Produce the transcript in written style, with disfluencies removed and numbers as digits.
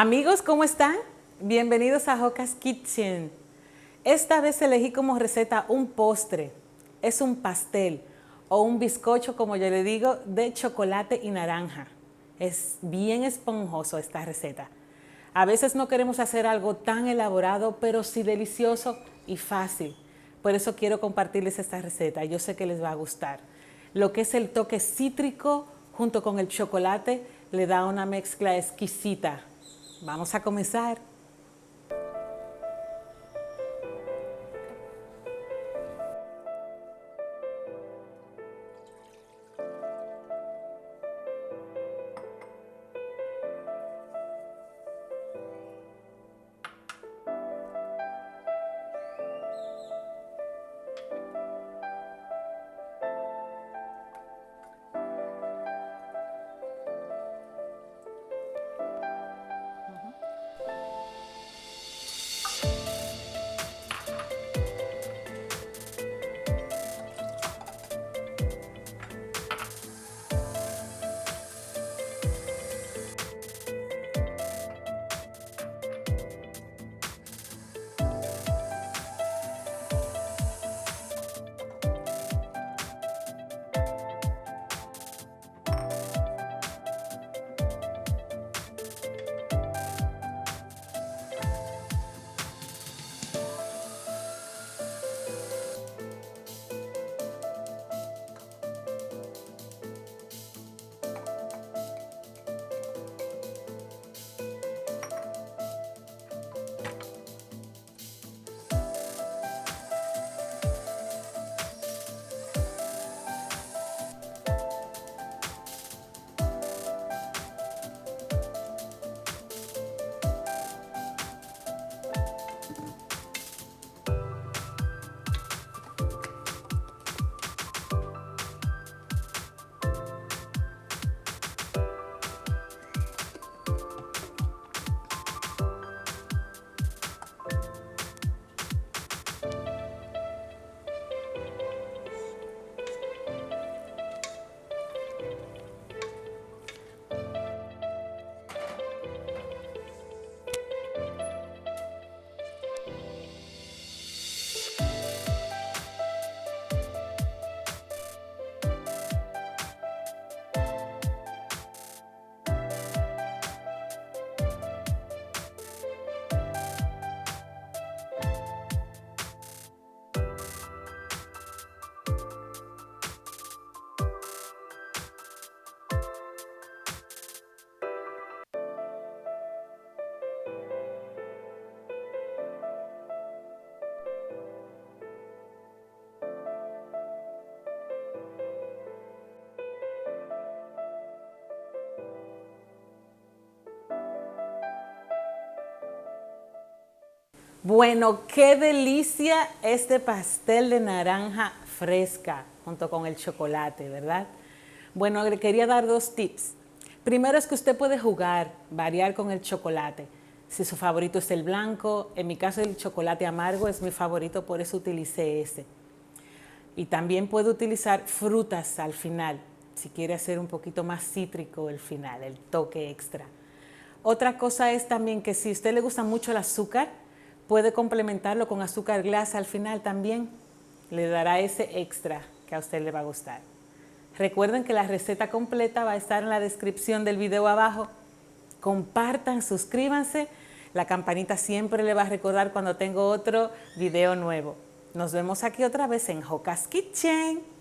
Amigos, ¿cómo están? Bienvenidos a Joca's Kitchen. Esta vez elegí como receta un postre. Es un pastel o un bizcocho, como yo le digo, de chocolate y naranja. Es bien esponjoso esta receta. A veces no queremos hacer algo tan elaborado, pero sí delicioso y fácil. Por eso quiero compartirles esta receta. Yo sé que les va a gustar. Lo que es el toque cítrico junto con el chocolate le da una mezcla exquisita. Vamos a comenzar. Bueno, qué delicia este pastel de naranja fresca junto con el chocolate, ¿verdad? Bueno, le quería dar dos tips. Primero es que usted puede jugar, variar con el chocolate. Si su favorito es el blanco, en mi caso el chocolate amargo es mi favorito, por eso utilicé ese. Y también puede utilizar frutas al final, si quiere hacer un poquito más cítrico el final, el toque extra. Otra cosa es también que si a usted le gusta mucho el azúcar, puede complementarlo con azúcar glass al final también. Le dará ese extra que a usted le va a gustar. Recuerden que la receta completa va a estar en la descripción del video abajo. Compartan, suscríbanse. La campanita siempre le va a recordar cuando tengo otro video nuevo. Nos vemos aquí otra vez en Joca's Kitchen.